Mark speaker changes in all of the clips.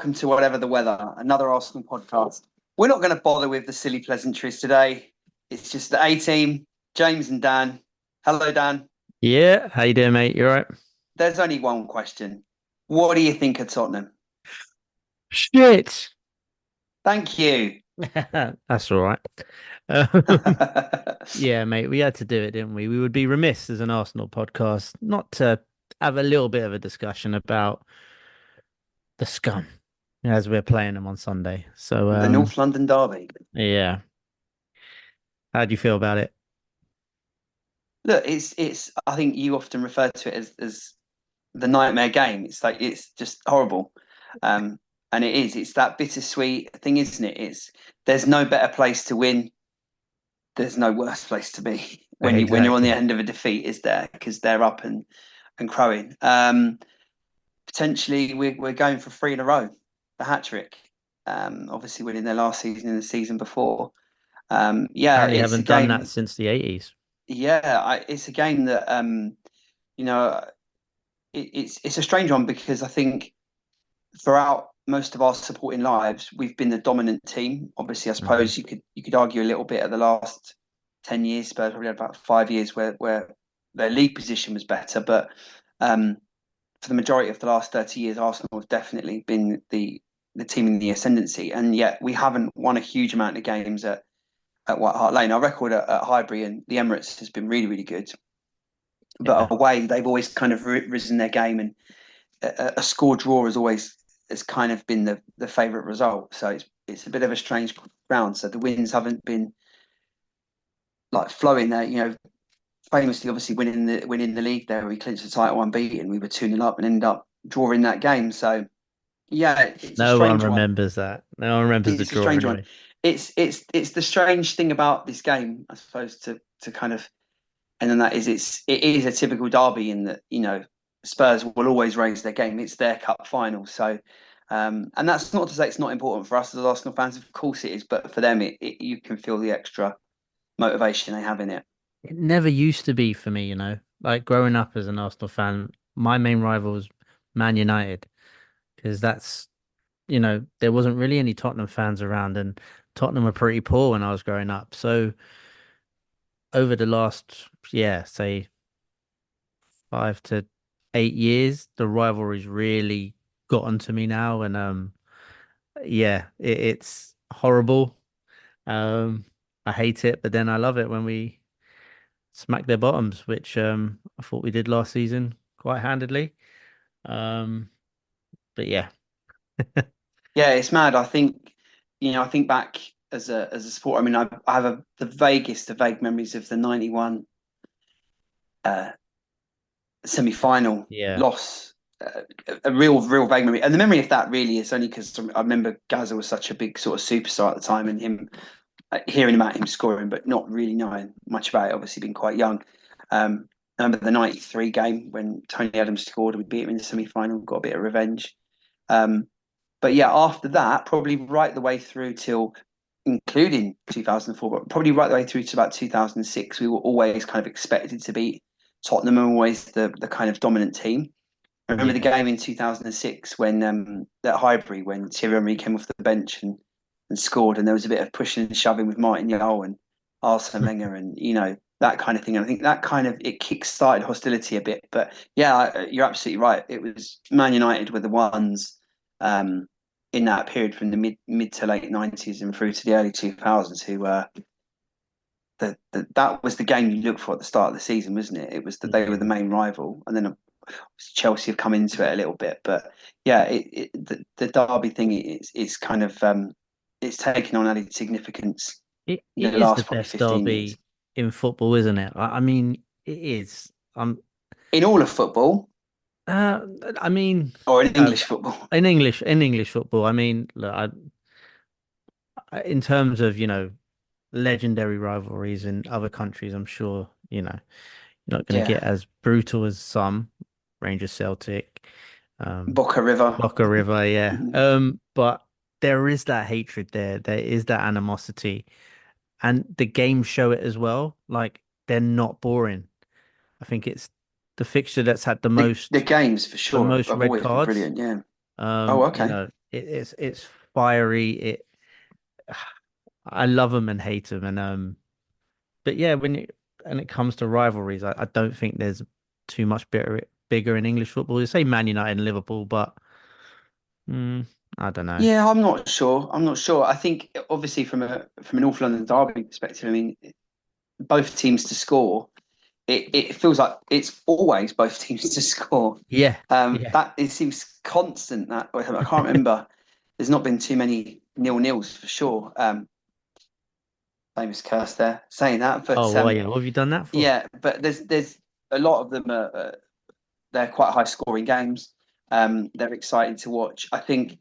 Speaker 1: welcome to Whatever the Weather, another Arsenal podcast. We're not going to bother with the silly pleasantries today. It's just the A team, James and Dan. Hello, Dan.
Speaker 2: Yeah, how you doing, mate? You all right?
Speaker 1: There's only one question. What do you think of Tottenham?
Speaker 2: Shit.
Speaker 1: Thank you.
Speaker 2: That's all right. Um, yeah, mate, we had to do it, didn't we? We would be remiss as an Arsenal podcast not to have a little bit of a discussion about the scum as we're playing them on Sunday. So,
Speaker 1: The North London derby.
Speaker 2: yeah, how do you feel about it?
Speaker 1: Look, it's. I think you often refer to it as the nightmare game. It's like it's just horrible, um, and it is. It's that bittersweet thing, isn't it? It's there's no better place to win. There's no worse place to be when you're on the
Speaker 2: Exactly.
Speaker 1: end of a defeat, is there? Because they're up and crowing. Potentially, we're going for three in a row, the hat trick. Obviously, winning their last season and the season before. Yeah,
Speaker 2: Apparently
Speaker 1: it's a
Speaker 2: haven't done that
Speaker 1: game.
Speaker 2: since the 80s.
Speaker 1: Yeah, it's a game that you know, it's a strange one because I think throughout most of our supporting lives, we've been the dominant team. Obviously, I
Speaker 2: Hmm.
Speaker 1: suppose you could argue a little bit at the last 10 years. Spurs probably had about 5 years where their league position was better, but um, for the majority of the last 30 years, Arsenal have definitely been the team in the ascendancy, and yet we haven't won a huge amount of games at White Hart Lane. Our record at Highbury and the Emirates has been really, really good, but
Speaker 2: Yeah.
Speaker 1: away they've always kind of risen their game, and a score draw has kind of been the favourite result. So it's a bit of a strange ground. So the wins haven't been like flowing there. Famously, obviously winning the league there, we clinched the title unbeaten. We were 2-0 up and ended up drawing that game. So yeah, it's a
Speaker 2: No one
Speaker 1: strange one.
Speaker 2: remembers that. No one remembers the
Speaker 1: It's a
Speaker 2: draw
Speaker 1: strange one.
Speaker 2: anyway.
Speaker 1: It's the strange thing about this game, I suppose, to kind of, and then that is it is a typical derby in that Spurs will always raise their game. It's their cup final, so and that's not to say it's not important for us as Arsenal fans. Of course it is, but for them, you can feel the extra motivation they have in it.
Speaker 2: It never used to be for me, Like growing up as an Arsenal fan, my main rival was Man United because there wasn't really any Tottenham fans around and Tottenham were pretty poor when I was growing up. So over the last, yeah, say 5 to 8 years, the rivalry's really gotten to me now. And yeah, it's horrible. Um, I hate it, but then I love it when we smack their bottoms, which I thought we did last season quite handedly. Um, but yeah,
Speaker 1: Yeah, it's mad. I think back as a sport. I mean, I have the vaguest of vague memories of the '91 uh, semi-final
Speaker 2: yeah,
Speaker 1: loss. A real vague memory, and the memory of that really is only because I remember Gaza was such a big sort of superstar at the time, and him hearing about him scoring, but not really knowing much about it. Obviously, being quite young. I remember the '93 game when Tony Adams scored, and we beat him in the semi-final, got a bit of revenge. Um, but yeah, after that, probably right the way through till, including 2004, but probably right the way through to about 2006, we were always kind of expected to beat Tottenham and always the kind of dominant team. I remember the
Speaker 2: yeah.
Speaker 1: game in 2006 when at Highbury when Thierry Henry came off the bench and scored, and there was a bit of pushing and shoving with Martin Jol and Arsene Wenger, and that kind of thing. And I think that kind of it kick-started hostility a bit. But yeah, you're absolutely right. It was Man United were the ones um, in that period from the mid to late '90s and through to the early 2000s who that was the game you looked for at the start of the season, wasn't it? It was that they were the
Speaker 2: Yeah.
Speaker 1: main rival, and then Chelsea have come into it a little bit, but yeah, the derby thing is kind of it's taken on added significance in
Speaker 2: It
Speaker 1: the
Speaker 2: is the
Speaker 1: last probably
Speaker 2: best
Speaker 1: 15 years
Speaker 2: derby in football, isn't it? I mean, it is.
Speaker 1: in all of football
Speaker 2: Uh, I mean,
Speaker 1: or in English football.
Speaker 2: in English football, I mean, look, in terms of, legendary rivalries in other countries, I'm sure, you're not going to
Speaker 1: Yeah,
Speaker 2: get as brutal as some Rangers Celtic, um,
Speaker 1: Boca River.
Speaker 2: Boca River, yeah.
Speaker 1: Mhm.
Speaker 2: But there is that hatred there. There is that animosity, and the games show it as well. Like they're not boring. I think it's the fixture that's had the
Speaker 1: The
Speaker 2: most
Speaker 1: games for
Speaker 2: the
Speaker 1: sure
Speaker 2: most
Speaker 1: have
Speaker 2: red
Speaker 1: always been
Speaker 2: cards.
Speaker 1: brilliant. Yeah. Oh,
Speaker 2: Um, you
Speaker 1: okay.
Speaker 2: know, it's fiery. I love them and hate them, and but yeah, when it comes to rivalries, I don't think there's too much bigger in English football. You say Man United and Liverpool, but mm, I don't know.
Speaker 1: Yeah, I'm not sure. I'm not sure. I think obviously from a North London derby perspective, I mean, both teams to score. It feels like it's always both teams to score.
Speaker 2: Yeah, yeah.
Speaker 1: That it seems constant. That I can't remember. There's not been too many nil-nils for sure. Famous curse there saying that,
Speaker 2: Oh,
Speaker 1: but
Speaker 2: well, yeah. What have you done that for?
Speaker 1: yeah, but there's a lot of them are they're quite high scoring games. They're exciting to watch. I think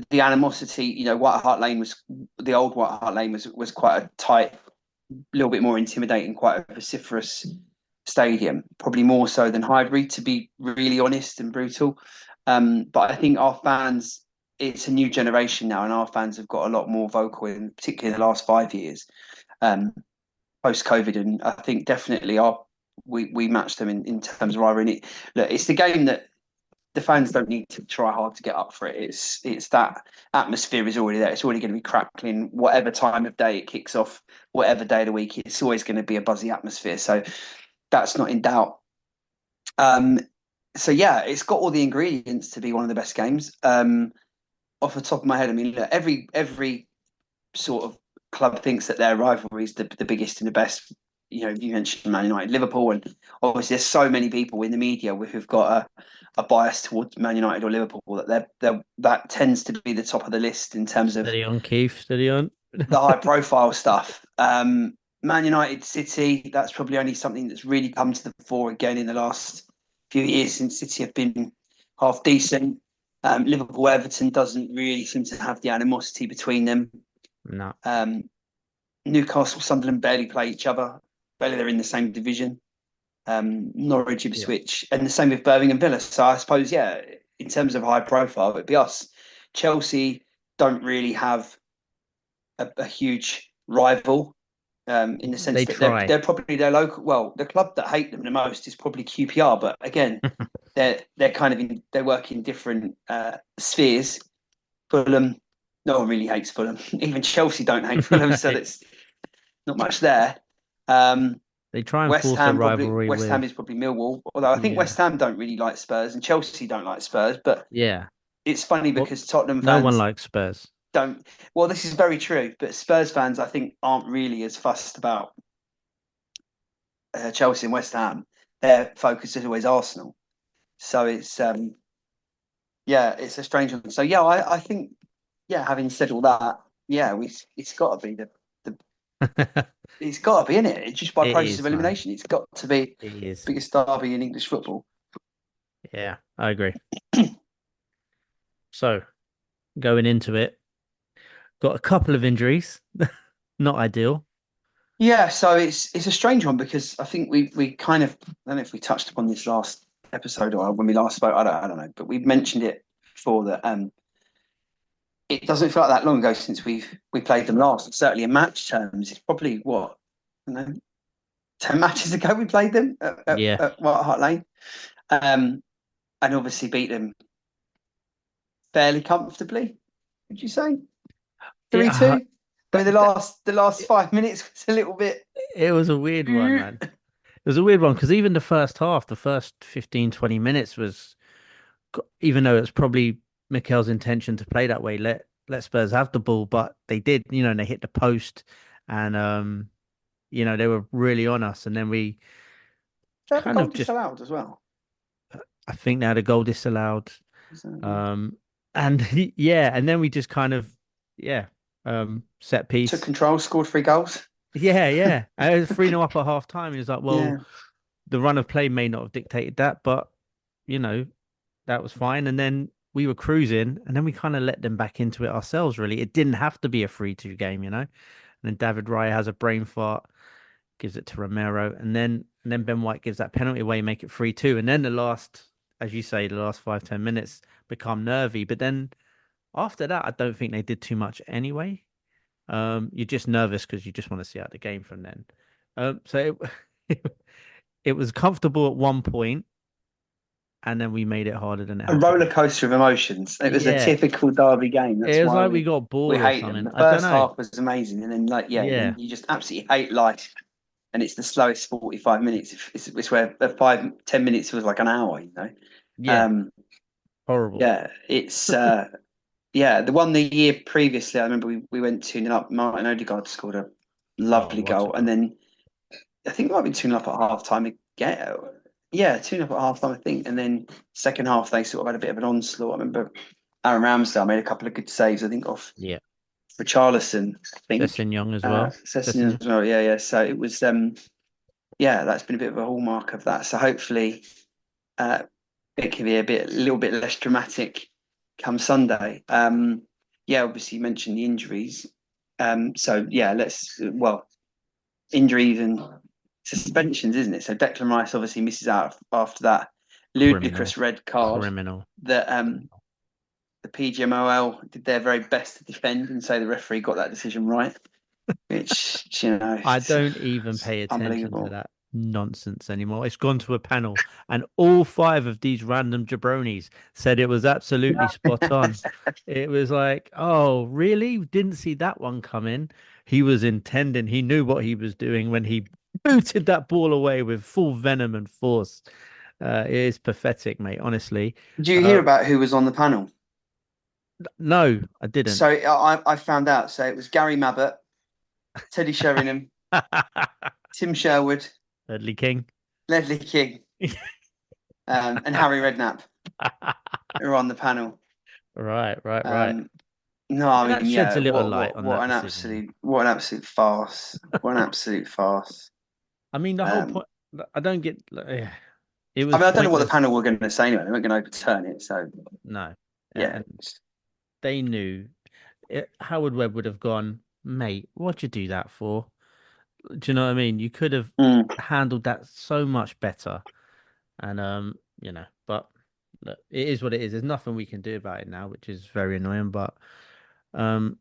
Speaker 1: the animosity, White Hart Lane was the old White Hart Lane was quite a tight, a little bit more intimidating, quite a vociferous stadium, probably more so than Highbury, to be really honest and brutal. But I think our fans, it's a new generation now, and our fans have got a lot more vocal, in particularly in the last 5 years, um, post COVID. And I think definitely we match them in terms of rivalry. Look, it's the game that the fans don't need to try hard to get up for it. It's that atmosphere is already there. It's already going to be crackling. Whatever time of day it kicks off, whatever day of the week, it's always going to be a buzzy atmosphere. So that's not in doubt. Um, so yeah, it's got all the ingredients to be one of the best games. Off the top of my head, I mean, look, every sort of club thinks that their rivalry is the biggest and the best. You mentioned Man United, Liverpool, and obviously there's so many people in the media who've got a bias towards Man United or Liverpool that that tends to be the top of the list in terms of
Speaker 2: Steady on, Keith. Steady on.
Speaker 1: the high profile stuff. Man United, City, that's probably only something that's really come to the fore again in the last few years since City have been half decent. Liverpool, Everton doesn't really seem to have the animosity between them.
Speaker 2: No.
Speaker 1: Newcastle, Sunderland barely play each other. Barely they're in the same division. Norwich,
Speaker 2: Yeah.
Speaker 1: Ipswich, and the same with Birmingham Villa. So I suppose, yeah, in terms of high profile, it'd be us. Chelsea don't really have a huge rival, in the sense
Speaker 2: They
Speaker 1: that
Speaker 2: try.
Speaker 1: they're probably their local. Well, the club that hate them the most is probably QPR, but again, they're kind of they work in different spheres. Fulham, no one really hates Fulham. Even Chelsea don't hate Fulham, so that's not much there. Um,
Speaker 2: They try and force a rivalry
Speaker 1: West Ham
Speaker 2: with,
Speaker 1: is probably Millwall, although I think West
Speaker 2: yeah,
Speaker 1: Ham don't really like Spurs and Chelsea don't like Spurs. But
Speaker 2: yeah.
Speaker 1: it's funny
Speaker 2: Well,
Speaker 1: because Tottenham
Speaker 2: no one
Speaker 1: fans
Speaker 2: likes Spurs.
Speaker 1: don't. Well, this is very true, but Spurs fans I think aren't really as fussed about Chelsea and West Ham. Their focus is always Arsenal. So yeah, it's a strange one. So yeah, I think, yeah, having said all that, yeah, it's got to be the it's got to be in it. It's just by
Speaker 2: It
Speaker 1: process of
Speaker 2: is, man.
Speaker 1: elimination. It's got to be
Speaker 2: It is.
Speaker 1: biggest derby in English football.
Speaker 2: Yeah, I agree. So going into it, got a couple of injuries. Not ideal.
Speaker 1: Yeah, so it's a strange one because I think we kind of, I don't know if we touched upon this last episode or when we last spoke. I don't know, but we mentioned it before that it doesn't feel like that long ago since we played them last. Certainly in match terms, it's probably what, I don't know, 10 matches ago we played them
Speaker 2: Yeah.
Speaker 1: at White Hart Lane, um, and obviously beat them fairly comfortably. Would you say
Speaker 2: It,
Speaker 1: 3-2? I mean,
Speaker 2: that, that,
Speaker 1: the last 5 minutes was a little bit.
Speaker 2: it was a weird one, man. It was a weird one because even the first half, the first 15, 20 minutes was, even though it's probably Mikel's intention to play that way, let Spurs have the ball, but they did, and they hit the post and they were really on us. And then we
Speaker 1: They have a
Speaker 2: kind
Speaker 1: goal
Speaker 2: of just,
Speaker 1: disallowed as well.
Speaker 2: I think they had a goal disallowed.
Speaker 1: So,
Speaker 2: Um, and yeah, and then we just kind of, yeah, set
Speaker 1: took
Speaker 2: piece.
Speaker 1: control, scored 3 goals.
Speaker 2: Yeah, yeah. And it was 3-0 up at half time. He was like, well,
Speaker 1: Yeah,
Speaker 2: the run of play may not have dictated that, but you know, that was fine. And then we were cruising, and then we kind of let them back into it ourselves, really. It didn't have to be a 3-2 game, And then David Raya has a brain fart, gives it to Romero, and then Ben White gives that penalty away, make it 3-2. And then the last, as you say, the last 5, 10 minutes become nervy. But then after that, I don't think they did too much anyway. You're just nervous because you just want to see out the game from then. So it, it was comfortable at one point, and then we made it harder than it
Speaker 1: A
Speaker 2: had to
Speaker 1: roller
Speaker 2: be.
Speaker 1: coaster of emotions. It was a
Speaker 2: Yeah,
Speaker 1: typical derby game. That's
Speaker 2: it was
Speaker 1: why
Speaker 2: like we
Speaker 1: we
Speaker 2: got
Speaker 1: we
Speaker 2: bored or
Speaker 1: hate them.
Speaker 2: something.
Speaker 1: The
Speaker 2: I don't
Speaker 1: first
Speaker 2: know.
Speaker 1: half was amazing, and then then
Speaker 2: Yeah,
Speaker 1: you just absolutely hate life. And it's the slowest 45 minutes. It's where 5, 10 minutes was like an hour.
Speaker 2: yeah,
Speaker 1: Um,
Speaker 2: horrible.
Speaker 1: yeah, it's the one the year previously. I remember we went 2-0 up. Martin Odegaard scored a
Speaker 2: Oh,
Speaker 1: lovely
Speaker 2: what a
Speaker 1: goal, and
Speaker 2: goal!
Speaker 1: then I think it might have been 2-0 up at half time again. Yeah, 2-0 up at half time, I think. And then second half, they sort of had a bit of an onslaught. I remember Aaron Ramsdale made a couple of good saves, I think, off
Speaker 2: Yeah,
Speaker 1: Richarlison, I think.
Speaker 2: Sessignon as well.
Speaker 1: Sessignon
Speaker 2: Sessignon.
Speaker 1: as well. Yeah, yeah. So it was, that's been a bit of a hallmark of that. So hopefully, uh, it can be a little bit less dramatic come Sunday. Yeah, obviously you mentioned the injuries. So yeah, injuries and suspensions, isn't it? So Declan Rice obviously misses out after that
Speaker 2: Criminal,
Speaker 1: ludicrous red card
Speaker 2: criminal.
Speaker 1: that the PGMOL did their very best to defend and say the referee got that decision right, which
Speaker 2: I don't even
Speaker 1: it's
Speaker 2: pay attention to
Speaker 1: unbelievable.
Speaker 2: that nonsense anymore. It's gone to a panel, and all five of these random jabronis said it was absolutely spot on. It was like, oh, really? Didn't see that one coming. He was intending, he knew what he was doing when he booted that ball away with full venom and force. It is pathetic, mate, honestly.
Speaker 1: Did you hear
Speaker 2: Uh,
Speaker 1: about who was on the panel?
Speaker 2: no, I didn't.
Speaker 1: So I found out. So it was Gary Mabbott, Teddy Sheringham, Tim Sherwood,
Speaker 2: Dudley King.
Speaker 1: Leslie King, and Harry Redknapp who were on the panel.
Speaker 2: Right, right, right.
Speaker 1: Um, No, I
Speaker 2: That
Speaker 1: mean,
Speaker 2: sheds
Speaker 1: yeah,
Speaker 2: a little light on that decision.
Speaker 1: what an absolute farce. What an absolute farce.
Speaker 2: I mean, the whole
Speaker 1: Um,
Speaker 2: point, I don't get, it
Speaker 1: I
Speaker 2: was
Speaker 1: mean, I don't know what the
Speaker 2: pointless.
Speaker 1: panel were going to say anyway. They weren't going to overturn it. So,
Speaker 2: No.
Speaker 1: yeah.
Speaker 2: And they knew Howard Webb would have gone, mate, what'd you do that for? Do you know what I mean? You could have
Speaker 1: Mm.
Speaker 2: handled that so much better. And, but look, it is what it is. There's nothing we can do about it now, which is very annoying. But um,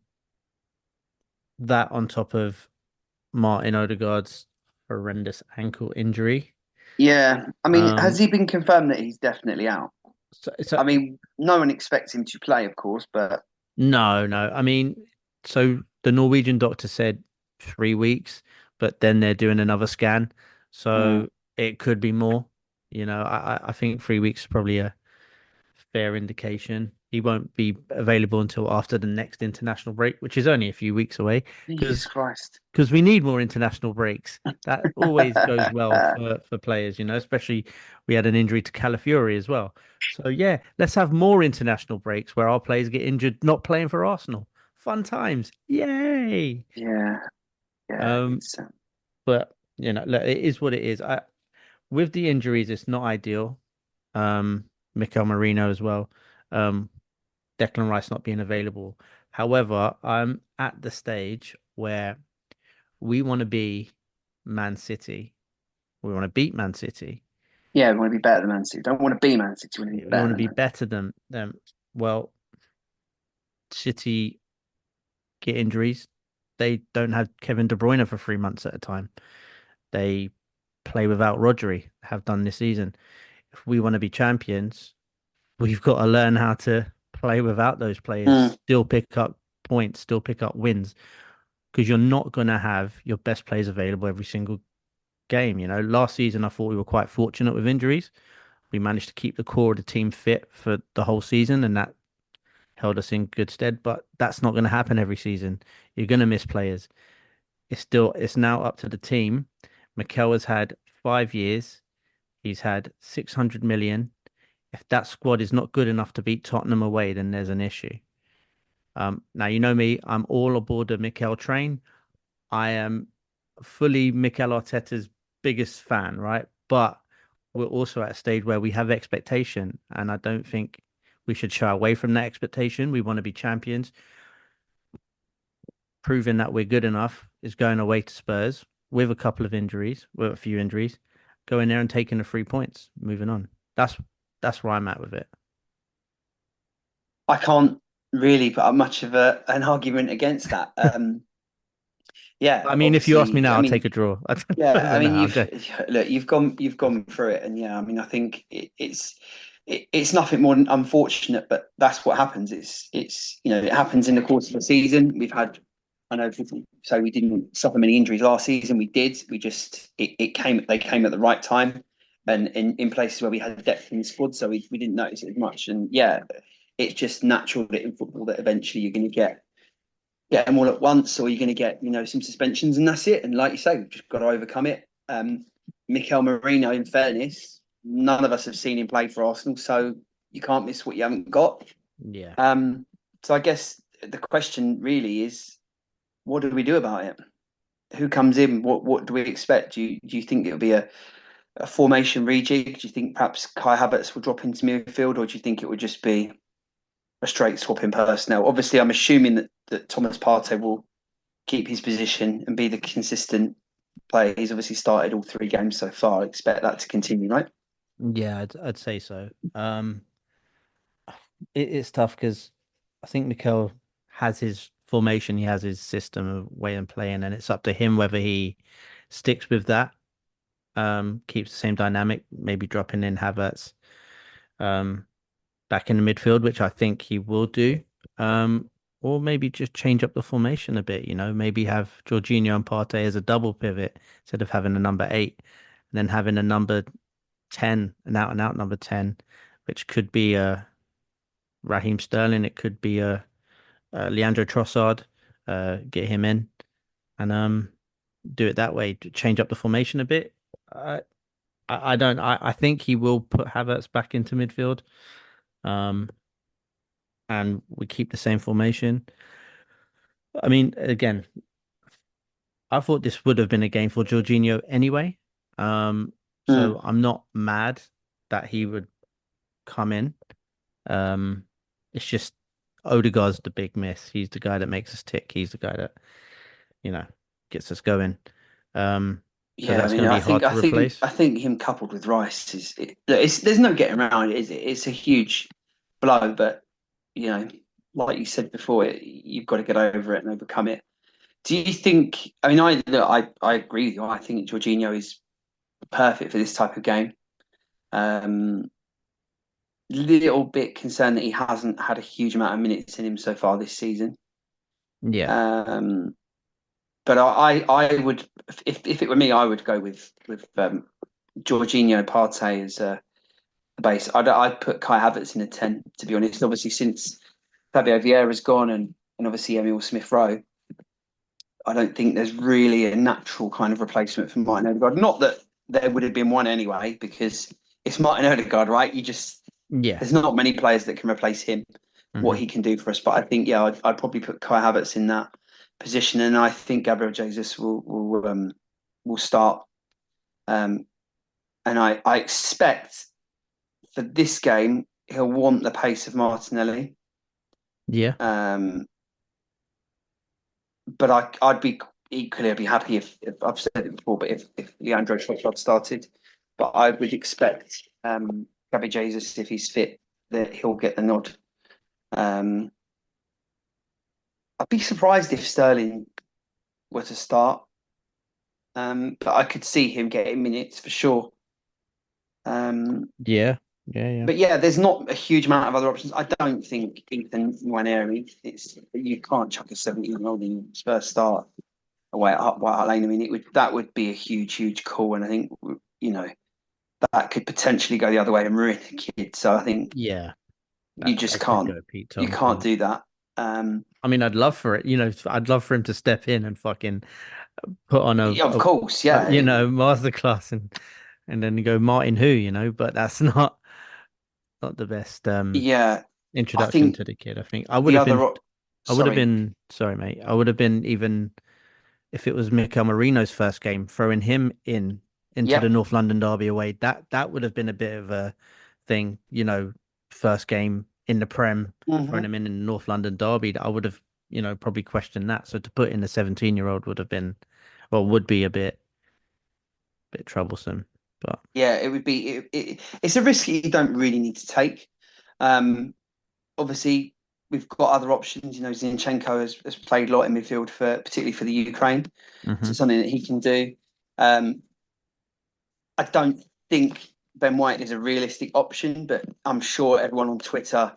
Speaker 2: that on top of Martin Odegaard's horrendous ankle injury.
Speaker 1: Yeah. I mean, has
Speaker 2: Um,
Speaker 1: he been confirmed that he's definitely out?
Speaker 2: so
Speaker 1: I mean, no one expects him to play, of course, but
Speaker 2: No, no. I mean, so the Norwegian doctor said 3 weeks, but then they're doing another scan,
Speaker 1: mm,
Speaker 2: so it could be more. I think 3 weeks is probably a fair indication. He won't be available until after the next international break, which is only a few weeks away,
Speaker 1: Jesus
Speaker 2: because
Speaker 1: Christ.
Speaker 2: because we need more international breaks. That always goes well for players, especially we had an injury to Calafiori as well. So yeah, let's have more international breaks where our players get injured not playing for Arsenal. Fun times. Yay.
Speaker 1: Yeah. Yeah.
Speaker 2: Um, but look, it is what it is. With the injuries, it's not ideal. Mikel Marino as well. Um, Declan Rice not being available. However, I'm at the stage where we want to be Man City. We want to beat Man City.
Speaker 1: Yeah. We want to be better than Man City. Don't want to be Man City. We want to be
Speaker 2: We want
Speaker 1: better
Speaker 2: to
Speaker 1: than
Speaker 2: be
Speaker 1: Man
Speaker 2: better than them. Well, City get injuries. They don't have Kevin De Bruyne for 3 months at a time. They play without Rodri, have done this season. If we want to be champions, we've got to learn how to play without those players,
Speaker 1: City.
Speaker 2: still pick up points, still pick up wins, because you're not going to have your best players available every single game. Last season I thought we were quite fortunate with injuries. We managed to keep the core of the team fit for the whole season, and that held us in good stead. But that's not going to happen every season. You're going to miss players. It's now up to the team. Mikel has had 5 years. He's had 600 million. If that squad is not good enough to beat Tottenham away, then there's an issue. Now you know me. I'm all aboard the Mikel train. I am fully Mikel Arteta's biggest fan, right? But we're also at a stage where we have expectation, and I don't think we should shy away from that expectation. We want to be champions. Proving that we're good enough is going away to Spurs with a couple of injuries, with a few injuries, going there and taking the 3 points, moving on. That's where I'm at with it.
Speaker 1: I can't really put up much of an argument against that.
Speaker 2: I
Speaker 1: Yeah,
Speaker 2: mean, if you ask me
Speaker 1: obviously,
Speaker 2: now,
Speaker 1: I
Speaker 2: I'll take
Speaker 1: mean,
Speaker 2: a draw. I
Speaker 1: yeah, I
Speaker 2: don't know.
Speaker 1: mean, you've gone through it, and yeah, I mean, I think it's. it's nothing more than unfortunate, but that's what happens. It's it happens in the course of the season. We've had, I know people say we didn't suffer many injuries last season. We did. We just it came they came at the right time, and in places where we had depth in the squad, so we didn't notice it as much. And yeah, it's just natural that in football that eventually you're going to get them all at once, or you're going to get some suspensions, and that's it. And like you say, we've just got to overcome it. Mikel Merino, in fairness, none of us have seen him play for Arsenal, so you can't miss what you haven't got.
Speaker 2: Yeah.
Speaker 1: So I guess the question really is, what do we do about it? Who comes in? What do we expect? Do you think it'll be a formation rejig? Do you think perhaps Kai Havertz will drop into midfield, or do you think it would just be a straight swap in personnel? Obviously, I'm assuming that Thomas Partey will keep his position and be the consistent player. He's obviously started all 3 games so far. I expect that to continue, right?
Speaker 2: Yeah, I'd say so. It's tough because I think Mikel has his formation, he has his system of way of playing, and it's up to him whether he sticks with that, keeps the same dynamic, maybe dropping in Havertz um, back in the midfield, which I think he will do. Um, or maybe just change up the formation a bit, maybe have Jorginho and Partey as a double pivot instead of having a number 8, and then having a number 10, an out and out number 10, which could be a Raheem Sterling, it could be a Leandro Trossard, get him in and do it that way to change up the formation a bit. I don't. I think he will put Havertz back into midfield, um, and we keep the same formation. I mean, again, I thought this would have been a game for Jorginho anyway.
Speaker 1: Mm.
Speaker 2: So I'm not mad that he would come in. Um, it's just Odegaard's the big miss. He's the guy that makes us tick. He's the guy that, you know, gets us going. So
Speaker 1: Yeah, I
Speaker 2: that's
Speaker 1: mean,
Speaker 2: going to be hard to replace.
Speaker 1: I think him coupled with Rice there's no getting around it, is it? It's a huge blow, but you know, like you said before, you've got to get over it and overcome it. Do you think? I mean, I agree with you. I think Jorginho is perfect for this type of game. Um, Little bit concerned that he hasn't had a huge amount of minutes in him so far this season.
Speaker 2: Yeah.
Speaker 1: Um, but I would, if it were me, I would go with Jorginho Partey as the base. I'd put Kai Havertz in a 10, to be honest. Obviously, since Fabio Vieira's gone and obviously Emil Smith Rowe, I don't think there's really a natural kind of replacement for Martin Odegaard. Not that there would have been one anyway, because it's Martin Odegaard, right?
Speaker 2: Yeah.
Speaker 1: There's not many players that can replace him, what
Speaker 2: Hmm.
Speaker 1: he can do for us. But I think, yeah, I'd probably put Kai Havertz in that position, and I think Gabriel Jesus will start. Um, and I expect for this game he'll want the pace of Martinelli.
Speaker 2: Yeah.
Speaker 1: Um, but I'd be equally I'd be happy if I've said it before, but if Leandro Trossard started, but I would expect Gabby Jesus, if he's fit, that he'll get the nod. Um, I'd be surprised if Sterling were to start, but I could see him getting minutes for sure. Um,
Speaker 2: Yeah. Yeah. Yeah.
Speaker 1: but yeah, there's not a huge amount of other options. I don't think Ethan Nwaneri, it's you can't chuck a 17-year-old in his first start away at White Hart Lane. I mean, that would be a huge call, and I think you know that could potentially go the other way and ruin the kid. So I think
Speaker 2: Yeah.
Speaker 1: you just
Speaker 2: That could
Speaker 1: can't
Speaker 2: go Pete
Speaker 1: you
Speaker 2: Tong
Speaker 1: can't
Speaker 2: too.
Speaker 1: do that. Um,
Speaker 2: I mean, I'd love for it. I'd love for him to step in and fucking put on
Speaker 1: yeah, of course, yeah,
Speaker 2: masterclass and then go Martin who, but that's not the best
Speaker 1: yeah. I
Speaker 2: introduction
Speaker 1: think
Speaker 2: to the kid. I think I would
Speaker 1: the
Speaker 2: have
Speaker 1: other,
Speaker 2: been I would have
Speaker 1: sorry,
Speaker 2: been sorry, mate. I would have been even if it was Mikel Marino's first game, throwing him into the
Speaker 1: yep,
Speaker 2: North London derby away. That would have been a bit of a thing, first game in the Prem, throwing
Speaker 1: hmm
Speaker 2: him in the North London derby. That I would have, probably questioned that. So to put in a 17-year-old would have been, well, would be a bit troublesome. But
Speaker 1: yeah, it would be. It's a risk you don't really need to take. Um, Obviously, we've got other options. Zinchenko has played a lot in midfield particularly for the Ukraine, so
Speaker 2: hmm
Speaker 1: it's something that he can do. I don't think. Ben White is a realistic option, but I'm sure everyone on Twitter,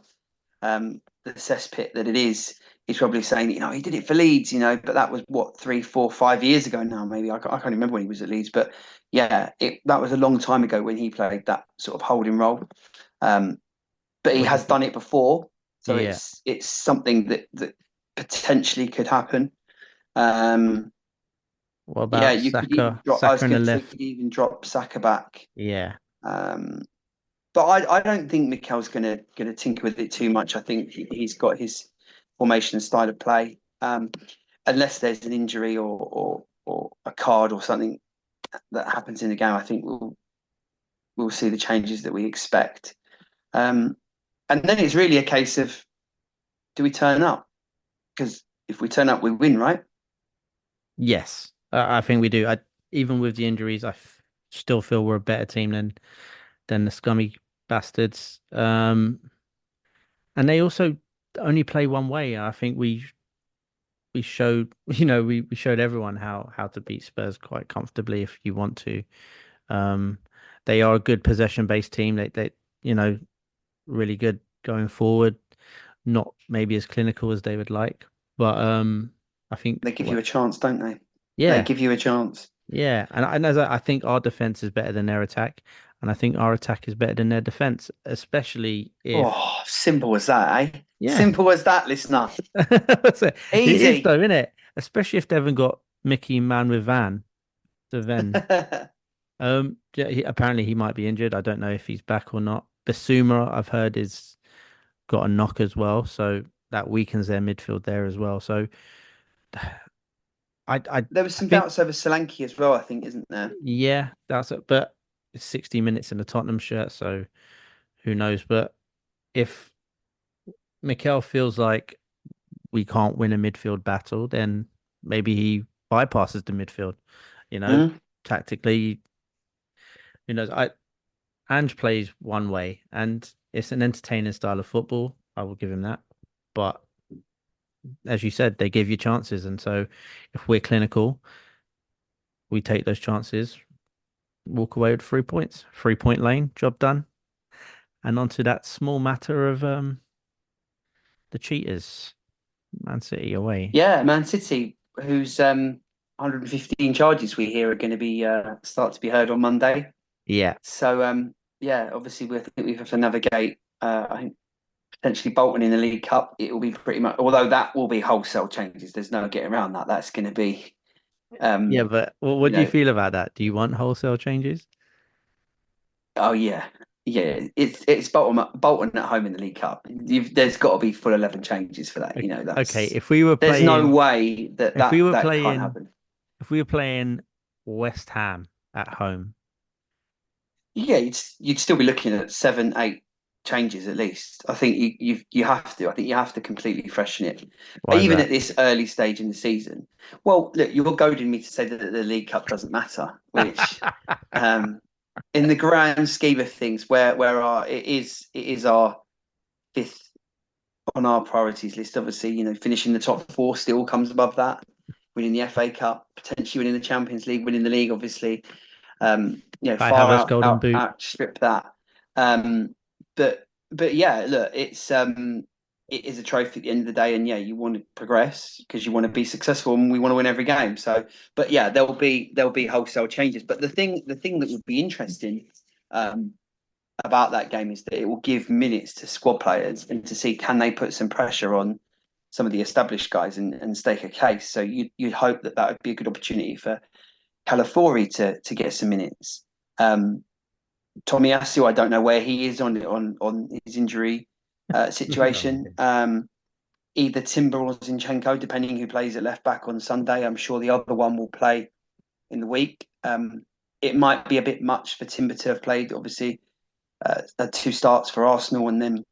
Speaker 1: the cesspit that it is probably saying, he did it for Leeds, but that was what 3, 4, 5 years ago now. Maybe I can't remember when he was at Leeds, but yeah, that was a long time ago when he played that sort of holding role. But he
Speaker 2: What do you
Speaker 1: has
Speaker 2: think?
Speaker 1: done it before, so
Speaker 2: Yeah.
Speaker 1: it's something that potentially could happen. Um,
Speaker 2: What
Speaker 1: yeah,
Speaker 2: about
Speaker 1: you could even
Speaker 2: Saka?
Speaker 1: drop. I was
Speaker 2: Saka on the
Speaker 1: going to say, you
Speaker 2: left.
Speaker 1: could even drop Saka back.
Speaker 2: Yeah.
Speaker 1: Um, but I don't think Mikel's gonna tinker with it too much. I think he's got his formation and style of play. Unless there's an injury or a card or something that happens in the game, I think we'll see the changes that we expect. Um, and then it's really a case of, do we turn up? Because if we turn up, we win, right?
Speaker 2: Yes. I think we do. Even with the injuries, still feel we're a better team than the scummy bastards. And they also only play one way. I think we showed, we showed everyone how to beat Spurs quite comfortably if you want to. Um, they are a good possession-based team. They really good going forward. Not maybe as clinical as they would like, but I
Speaker 1: They
Speaker 2: think
Speaker 1: give you a chance, don't they? They
Speaker 2: yeah,
Speaker 1: give you a chance.
Speaker 2: yeah, and as I think our defense is better than their attack, and I think our attack is better than their defense, especially if
Speaker 1: Oh, simple as that, eh?
Speaker 2: yeah.
Speaker 1: Simple as that, listener.
Speaker 2: So, it is
Speaker 1: Easy.
Speaker 2: though, isn't it? Especially if they haven't got Mickey Man with Van to Ven. Yeah, apparently he might be injured. I don't know if he's back or not. Basuma, I've heard, is got a knock as well, so that weakens their midfield there as well. So I I
Speaker 1: There was
Speaker 2: I
Speaker 1: some
Speaker 2: think
Speaker 1: doubts over Solanke as well, I think, isn't there?
Speaker 2: yeah, that's it. But it's 60 minutes in a Tottenham shirt, so who knows? But if Mikel feels like we can't win a midfield battle, then maybe he bypasses the midfield. You know,
Speaker 1: Mm?
Speaker 2: tactically, who knows? Ange plays one way, and it's an entertaining style of football. I will give him that. But as you said, they give you chances, and so if we're clinical, we take those chances, walk away with 3 points. 3 point lane, job done. And on to that small matter of the cheaters, Man City away.
Speaker 1: Yeah, Man City, whose 115 charges we hear are going to be start to be heard on Monday.
Speaker 2: Yeah,
Speaker 1: So yeah, obviously we think we have to navigate. I think potentially Bolton in the League Cup. It will be pretty much, although that will be wholesale changes. There's no getting around that. That's going to be,
Speaker 2: yeah,
Speaker 1: um,
Speaker 2: but
Speaker 1: you
Speaker 2: what do you
Speaker 1: know,
Speaker 2: feel about that? Do you want wholesale changes?
Speaker 1: oh yeah, yeah. It's Bolton at home in the League Cup. There's got to be full 11 changes for that.
Speaker 2: Okay,
Speaker 1: That's there's no way that
Speaker 2: if we were
Speaker 1: that can't
Speaker 2: playing,
Speaker 1: happen.
Speaker 2: if we were playing West Ham at home,
Speaker 1: Yeah, you'd still be looking at 7, 8 changes at least. I think you have to. I think you have to completely freshen it,
Speaker 2: why is
Speaker 1: even
Speaker 2: that?
Speaker 1: at this early stage in the season. Well, look, you're goading me to say that the League Cup doesn't matter, which, um, in the grand scheme of things, where it is our fifth on our priorities list. Obviously, finishing the top four still comes above that. Winning the FA Cup, potentially winning the Champions League, winning the league, obviously,
Speaker 2: Kai
Speaker 1: far
Speaker 2: Havertz Golden Boot.
Speaker 1: outstrip that. Um, but yeah, look, it is a trophy at the end of the day, and yeah, you want to progress because you want to be successful, and we want to win every game. So, but yeah, there'll be wholesale changes. But the thing that would be interesting, about that game is that it will give minutes to squad players and to see can they put some pressure on some of the established guys and stake a case. So you'd hope that would be a good opportunity for Calafiori to get some minutes. Um, Tomiyasu, I don't know where he is on his injury
Speaker 2: No
Speaker 1: situation.
Speaker 2: idea.
Speaker 1: Either Timber or Zinchenko, depending who plays at left back on Sunday. I'm sure the other one will play in the week. It might be a bit much for Timber to have played, obviously, had 2 starts for Arsenal, and then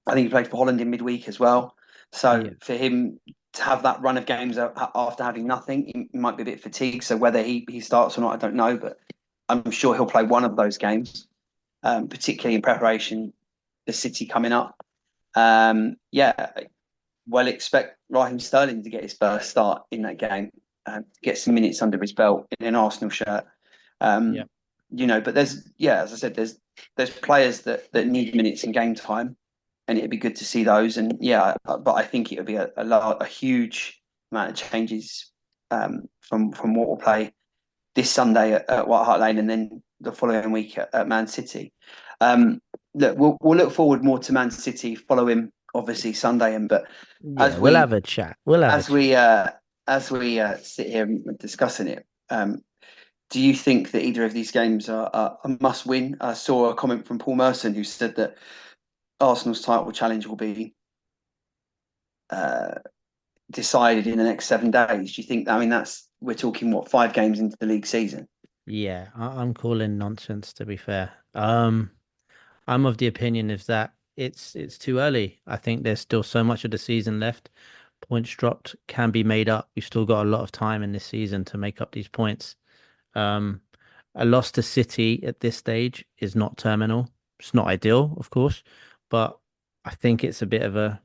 Speaker 1: I think he played for Holland in midweek as well. So
Speaker 2: Yeah.
Speaker 1: for him to have that run of games after having nothing, he might be a bit fatigued. So whether he starts or not, I don't know, but I'm sure he'll play one of those games, particularly in preparation for City coming up. Yeah, well, expect Raheem Sterling to get his first start in that game, get some minutes under his belt in an Arsenal shirt.
Speaker 2: Yeah.
Speaker 1: Um, but as I said, there's players that need minutes in game time, and it'd be good to see those. And but I think it would be a huge amount of changes from what we'll play this Sunday at White Hart Lane, and then the following week at Man City. Um, Look, we'll look forward more to Man City following obviously Sunday, and but
Speaker 2: Yeah,
Speaker 1: as
Speaker 2: we'll have
Speaker 1: we
Speaker 2: a chat. We'll have a
Speaker 1: as
Speaker 2: chat.
Speaker 1: we uh, sit here discussing it, do you think that either of these games are a must win? I saw a comment from Paul Merson who said that Arsenal's title challenge will be uh, decided in the next 7 days. Do you think? I mean, we're talking what, 5 games into the league season?
Speaker 2: Yeah, I'm calling nonsense to be fair. I'm of the opinion is that it's too early. I think there's still so much of the season left. Points dropped can be made up. We've still got a lot of time in this season to make up these points. Um, a loss to City at this stage is not terminal. It's not ideal, of course, but I think it's a bit of a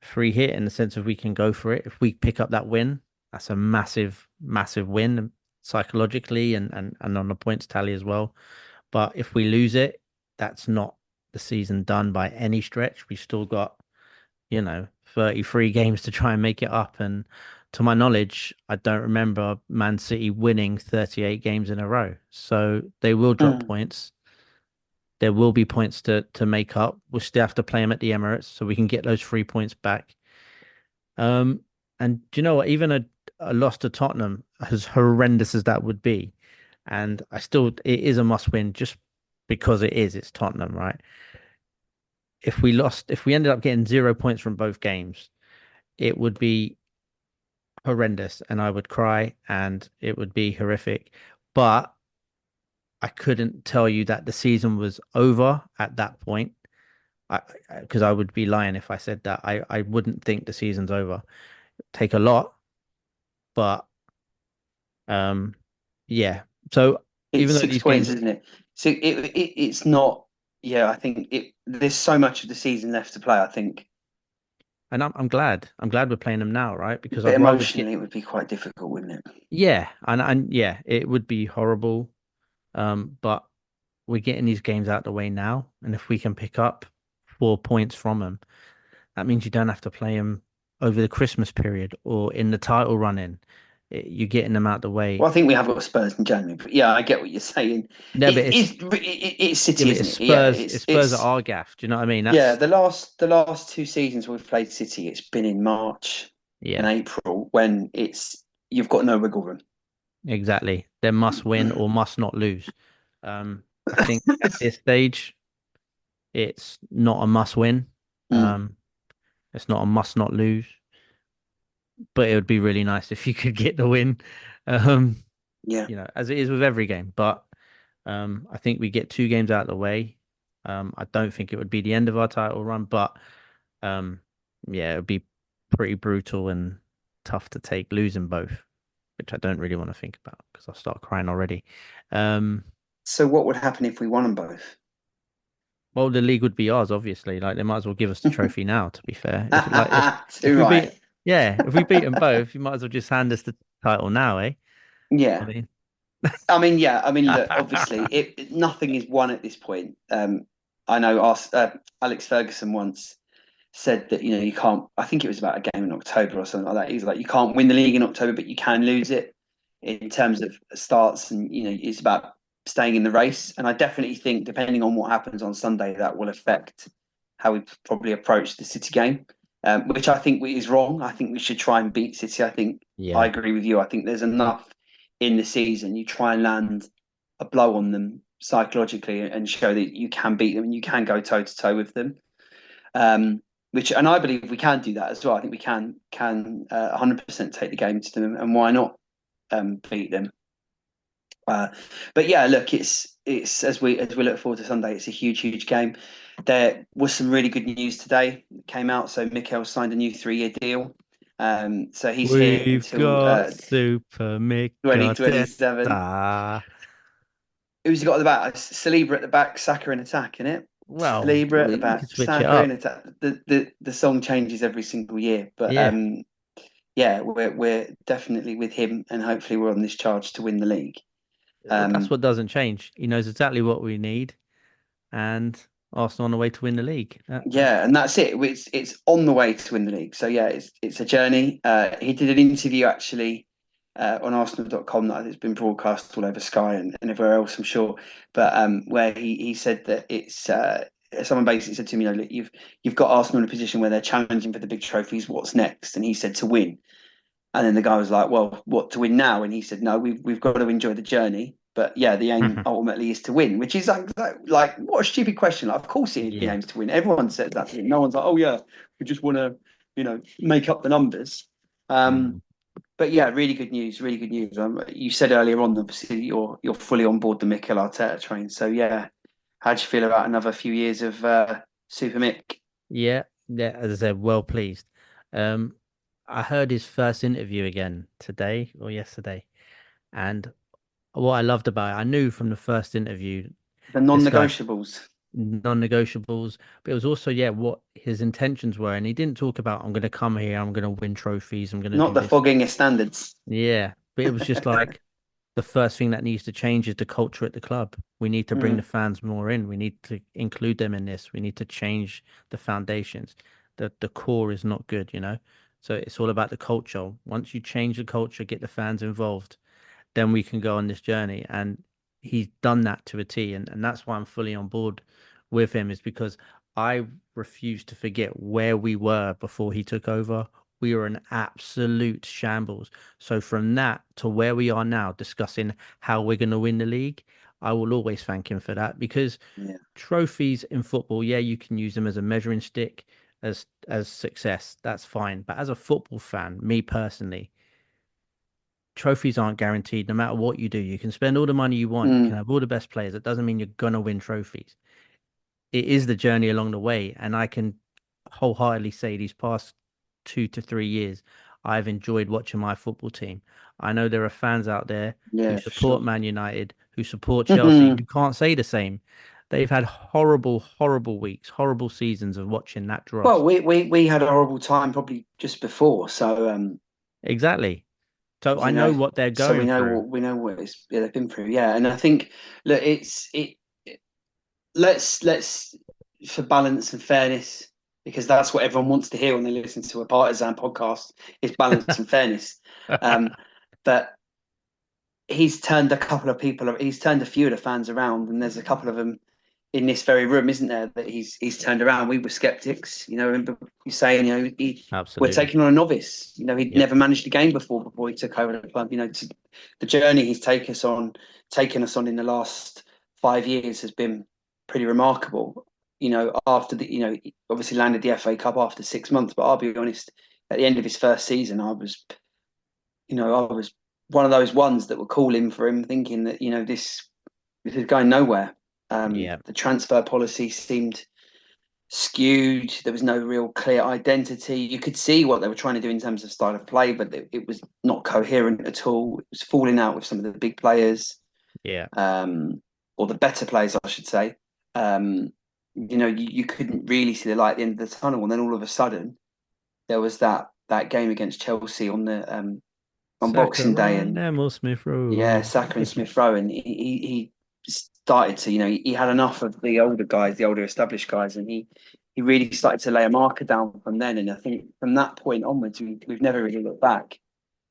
Speaker 2: free hit in the sense of we can go for it. If we pick up that win, that's a massive, massive win psychologically and on the points tally as well. But if we lose it, that's not the season done by any stretch. We've still got, 33 games to try and make it up. And to my knowledge, I don't remember Man City winning 38 games in a row. So they will drop
Speaker 1: Mm.
Speaker 2: points. There will be points to make up. We'll still have to play them at the Emirates so we can get those 3 points back. Um, and do you know what? Even a loss to Tottenham, as horrendous as that would be, and it is a must win just because it's Tottenham, right? If we ended up getting 0 points from both games, it would be horrendous and I would cry and it would be horrific. But I couldn't tell you that the season was over at that point. Because I would be lying if I said that. I wouldn't think the season's over. Take a lot, but um, yeah. So
Speaker 1: It's
Speaker 2: even though
Speaker 1: six
Speaker 2: these
Speaker 1: points,
Speaker 2: games,
Speaker 1: isn't it? So it's not. Yeah, I think there's so much of the season left to play. I think,
Speaker 2: and I'm glad we're playing them now, right? Because
Speaker 1: but
Speaker 2: I'd rather get,
Speaker 1: emotionally, it would be quite difficult, wouldn't it?
Speaker 2: yeah, and yeah, it would be horrible. But we're getting these games out the way now, and if we can pick up 4 points from them, that means you don't have to play them over the Christmas period or in the title run-in. You're getting them out the way.
Speaker 1: Well, I think we have got Spurs in January, but yeah, I get what you're saying.
Speaker 2: No, but
Speaker 1: It's
Speaker 2: yeah,
Speaker 1: City,
Speaker 2: but
Speaker 1: isn't it? Yeah,
Speaker 2: It's Spurs at our gaff. Do you know what I mean?
Speaker 1: yeah.
Speaker 2: That's
Speaker 1: The last 2 seasons we've played City, it's been in March and
Speaker 2: yeah,
Speaker 1: April when you've got no wiggle room.
Speaker 2: exactly. They must win or must not lose. I think at this stage, it's not a must win.
Speaker 1: Mm,
Speaker 2: Um, it's not a must not lose. But it would be really nice if you could get the win. Um,
Speaker 1: yeah.
Speaker 2: as it is with every game. But I think we get 2 games out of the way. I don't think it would be the end of our title run, but um, yeah, it would be pretty brutal and tough to take losing both, which I don't really want to think about because I'll start crying already. Um,
Speaker 1: So what would happen if we won them both?
Speaker 2: well, the league would be ours, obviously. Like they might as well give us the trophy now. To be fair, if
Speaker 1: Too
Speaker 2: we
Speaker 1: right.
Speaker 2: beat, yeah, if we beat them both, you might as well just hand us the title now, eh? I
Speaker 1: Yeah.
Speaker 2: mean,
Speaker 1: I mean, yeah. I mean, look. Obviously, nothing is won at this point. I know. Alex Ferguson once said that you can't. I think it was about a game in October or something like that. He's like, you can't win the league in October, but you can lose it in terms of starts, and it's about staying in the race. And I definitely think, depending on what happens on Sunday, that will affect how we probably approach the City game, which I think is wrong. I think we should try and beat City. I think I
Speaker 2: yeah,
Speaker 1: agree with you. I think there's enough in the season. You try and land a blow on them psychologically and show that you can beat them and you can go toe to toe with them. And I believe we can do that as well. I think we can 100% take the game to them, and why not beat them? Uh, but yeah, look, it's as we look forward to Sunday, it's a huge game. There was some really good news today that came out. So Mikel signed a new 3-year deal. So he's here
Speaker 2: we've
Speaker 1: until
Speaker 2: got Super
Speaker 1: twenty 27.
Speaker 2: Micoteta.
Speaker 1: Who's he got at the back? Saliba at the back, Saka in attack, in it.
Speaker 2: Well,
Speaker 1: Saliba at the
Speaker 2: you can
Speaker 1: back,
Speaker 2: switch it
Speaker 1: Saka in
Speaker 2: up.
Speaker 1: attack. The song changes every single year, but
Speaker 2: Yeah,
Speaker 1: yeah, we're definitely with him, and hopefully we're on this charge to win the league.
Speaker 2: That's
Speaker 1: Um,
Speaker 2: what doesn't change. He knows exactly what we need, and Arsenal on the way to win the league.
Speaker 1: yeah, and that's it. It's on the way to win the league. So yeah, it's a journey. He did an interview actually on Arsenal.com that has been broadcast all over Sky and everywhere else, I'm sure. But where he said that it's someone basically said to him, look, you've got Arsenal in a position where they're challenging for the big trophies. What's next? And he said to win. And then the guy was like, "Well, what to win now?" And he said, "No, we've got to enjoy the journey. But yeah, the aim ultimately is to win." Which is like what a stupid question. Like, of course, the
Speaker 2: Yeah.
Speaker 1: aim's to win. Everyone says that. No one's like, "Oh yeah, we just want to, make up the numbers." Um,
Speaker 2: Mm.
Speaker 1: but yeah, really good news. Really good news. You said earlier on, obviously, you're fully on board the Mikel Arteta train. So yeah, how do you feel about another few years of Super Mick?
Speaker 2: Yeah, yeah, as I said, well pleased. Um, I heard his first interview again today or yesterday, and what I loved about it, I knew from the first interview
Speaker 1: The
Speaker 2: this guy's
Speaker 1: non-negotiables.
Speaker 2: non-negotiables, but it was also, yeah, what his intentions were, and he didn't talk about I'm going to come here, I'm going to win trophies, I'm going to
Speaker 1: Not
Speaker 2: do
Speaker 1: the
Speaker 2: this.
Speaker 1: fogging of standards.
Speaker 2: Yeah, but it was just like the first thing that needs to change is the culture at the club. We need to bring the
Speaker 1: Mm,
Speaker 2: fans more in. We need to include them in this. We need to change the foundations. The core is not good, you know. So it's all about the culture. Once you change the culture, get the fans involved, then we can go on this journey. And he's done that to a T. And that's why I'm fully on board with him, is because I refuse to forget where we were before he took over. We were an absolute shambles. So from that to where we are now, discussing how we're going to win the league, I will always thank him for that, because
Speaker 1: yeah.
Speaker 2: trophies in football, yeah, you can use them as a measuring stick as success. That's fine. But as a football fan, me personally, trophies aren't guaranteed no matter what you do. You can spend all the money you want, you can
Speaker 1: Mm,
Speaker 2: have all the best players. It doesn't mean you're gonna win trophies. It is the journey along the way. And I can wholeheartedly say these past 2 to 3 years, I've enjoyed watching my football team. I know there are fans out there who
Speaker 1: yeah, for
Speaker 2: support
Speaker 1: sure.
Speaker 2: Man United, who support Chelsea, who can't say the same. They've had horrible, horrible weeks, horrible seasons of watching that
Speaker 1: Well,
Speaker 2: dross.
Speaker 1: we had a horrible time probably just before, so
Speaker 2: Exactly. So I
Speaker 1: you
Speaker 2: know
Speaker 1: know,
Speaker 2: what they're
Speaker 1: so
Speaker 2: going through.
Speaker 1: we know what they've been through, yeah. And I think look, let's for balance and fairness, because that's what everyone wants to hear when they listen to a partisan podcast is balance and fairness. Um, but he's turned a few of the fans around, and there's a couple of them in this very room, isn't there, that he's turned around. We were skeptics, remember you saying, we're
Speaker 2: Absolutely.
Speaker 1: taking on a novice. He'd
Speaker 2: Yep.
Speaker 1: never managed a game before he took over the club. The journey he's taken us on in the last 5 years has been pretty remarkable. After he obviously landed the FA Cup after 6 months, but I'll be honest, at the end of his first season, I was one of those ones that were calling for him, thinking that this is going nowhere.
Speaker 2: Yeah.
Speaker 1: The transfer policy seemed skewed. There was no real clear identity. You could see what they were trying to do in terms of style of play, but it was not coherent at all. It was falling out with some of the big players,
Speaker 2: Yeah.
Speaker 1: um, or the better players, I should say. You couldn't really see the light at the end of the tunnel, and then all of a sudden there was that game against Chelsea on
Speaker 2: Saka
Speaker 1: Boxing Day,
Speaker 2: and
Speaker 1: and
Speaker 2: Emil Smith
Speaker 1: yeah,
Speaker 2: Rowe.
Speaker 1: Saka and Smith Rowe, and he started to, he had enough of the older guys, the older established guys, and he really started to lay a marker down from then. And I think from that point onwards, we've never really looked back.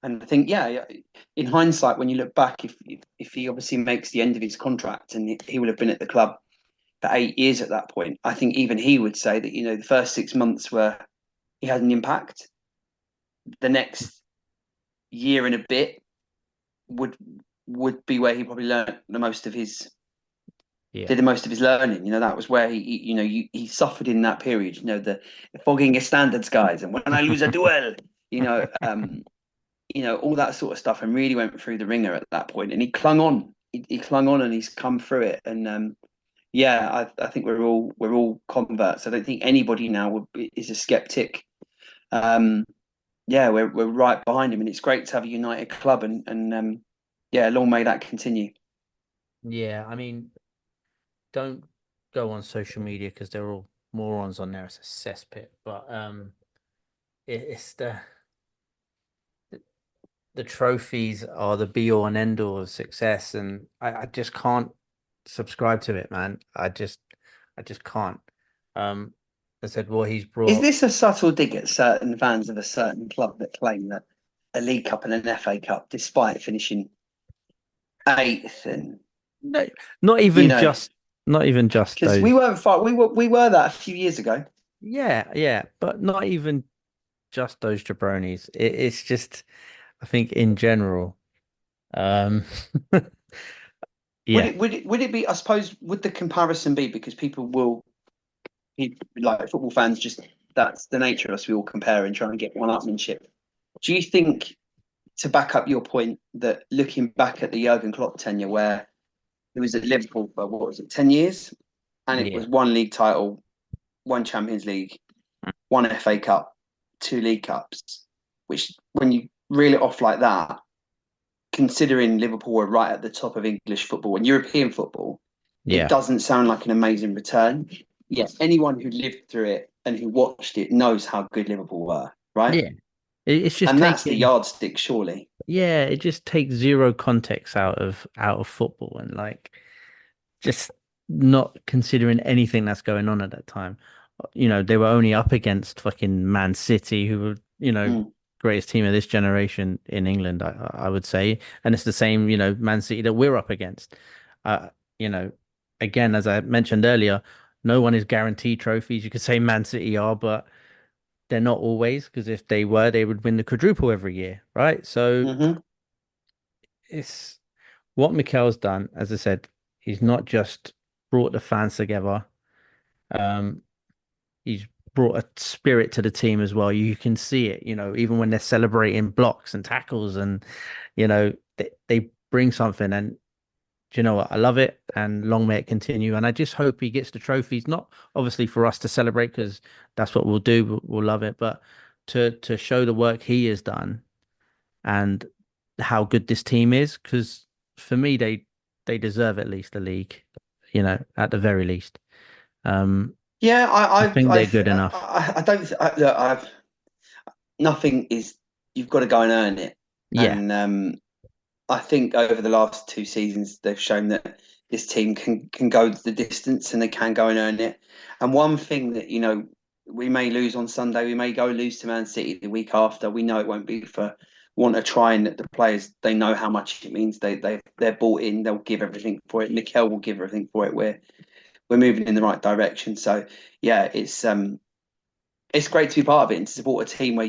Speaker 1: And I think, yeah, in hindsight, when you look back, if he obviously makes the end of his contract, and he would have been at the club for 8 years at that point, I think even he would say that the first 6 months were he had an impact. The next year and a bit would would be where he probably learned the most of his
Speaker 2: Yeah.
Speaker 1: did the most of his learning. That was where he suffered in that period. The fogging his standards, guys, and when I lose a duel, you know, um, all that sort of stuff, and really went through the ringer at that point. And he clung on. He clung on, and he's come through it. And yeah, I think we're all converts. I don't think anybody now is a skeptic. Um, yeah, we're right behind him, and it's great to have a united club. And yeah, long may that continue.
Speaker 2: Yeah. I mean, don't go on social media because they're all morons on there. It's a cesspit. But it's the trophies are the be all and end all of success, and I just can't subscribe to it, man. I just can't. Um, I said, well, he's
Speaker 1: Is
Speaker 2: brought
Speaker 1: this a subtle dig at certain fans of a certain club that claim that a League Cup and an FA Cup, despite finishing eighth, and
Speaker 2: no, not
Speaker 1: you
Speaker 2: even
Speaker 1: know,
Speaker 2: just not even just
Speaker 1: because we
Speaker 2: those.
Speaker 1: weren't far, we were that a few years ago.
Speaker 2: Yeah, yeah, but not even just those jabronis. It's just, I think in general, um,
Speaker 1: Would
Speaker 2: yeah,
Speaker 1: it be? I suppose would the comparison be because people like football fans just that's the nature of us. We all compare and try and get one-upmanship. Do you think, to back up your point, that looking back at the Jurgen Klopp tenure, where he was at Liverpool for what was it, 10 years, and it
Speaker 2: yeah,
Speaker 1: was one league title, one Champions League, one FA Cup, two League Cups, which when you reel it off like that, considering Liverpool were right at the top of English football and European football, it
Speaker 2: yeah,
Speaker 1: doesn't sound like an amazing return. Yes, anyone who lived through it and who watched it knows how good Liverpool were, right?
Speaker 2: yeah. It's just
Speaker 1: And that's the
Speaker 2: taking,
Speaker 1: yardstick, surely.
Speaker 2: yeah, it just takes zero context out of football and like just not considering anything that's going on at that time. You know, they were only up against fucking Man City, who were,
Speaker 1: Mm.
Speaker 2: greatest team of this generation in England, I would say. And it's the same, Man City that we're up against. Uh, you know, again, as I mentioned earlier, no one is guaranteed trophies. You could say Man City are, but they're not always, because if they were, they would win the quadruple every year, right? So
Speaker 1: Hmm.
Speaker 2: it's what Mikel's done, as I said, he's not just brought the fans together. Um, he's brought a spirit to the team as well. You can see it, even when they're celebrating blocks and tackles and, they bring something. And do you know what? I love it, and long may it continue. And I just hope he gets the trophies, not obviously for us to celebrate because that's what we'll do. We'll love it, but to show the work he has done and how good this team is. Because for me, they deserve at least a league, at the very least. Um,
Speaker 1: Yeah,
Speaker 2: I think they're good enough.
Speaker 1: I don't, look, nothing is, you've got to go and earn it.
Speaker 2: Yeah,
Speaker 1: And I think over the last two seasons, they've shown that this team can go the distance and they can go and earn it. And one thing that, we may lose on Sunday, we may go lose to Man City the week after. We know it won't be for want of trying. That the players, they know how much it means. They're bought in. They'll give everything for it. Mikel will give everything for it. We're moving in the right direction. So yeah, it's great to be part of it and to support a team where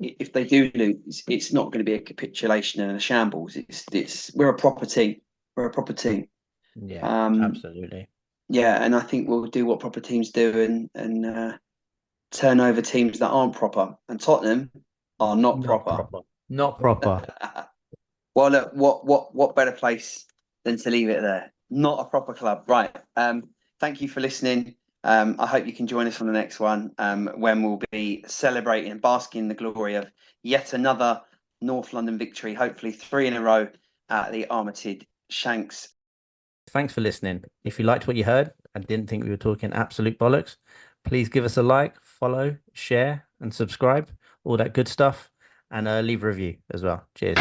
Speaker 1: if they do lose, it's not going to be a capitulation and a shambles. It's we're a proper team. We're a proper team.
Speaker 2: yeah,
Speaker 1: Um,
Speaker 2: absolutely.
Speaker 1: yeah, and I think we'll do what proper teams do and turn over teams that aren't proper. And Tottenham are not
Speaker 2: Not
Speaker 1: proper.
Speaker 2: proper. Not proper.
Speaker 1: Well, look, what better place than to leave it there? Not a proper club, right? Thank you for listening. I hope you can join us on the next one, when we'll be celebrating and basking in the glory of yet another North London victory. Hopefully, three in a row at the Armitage Shanks.
Speaker 2: Thanks for listening. If you liked what you heard and didn't think we were talking absolute bollocks, please give us a like, follow, share, and subscribe. All that good stuff. And leave a review as well. Cheers.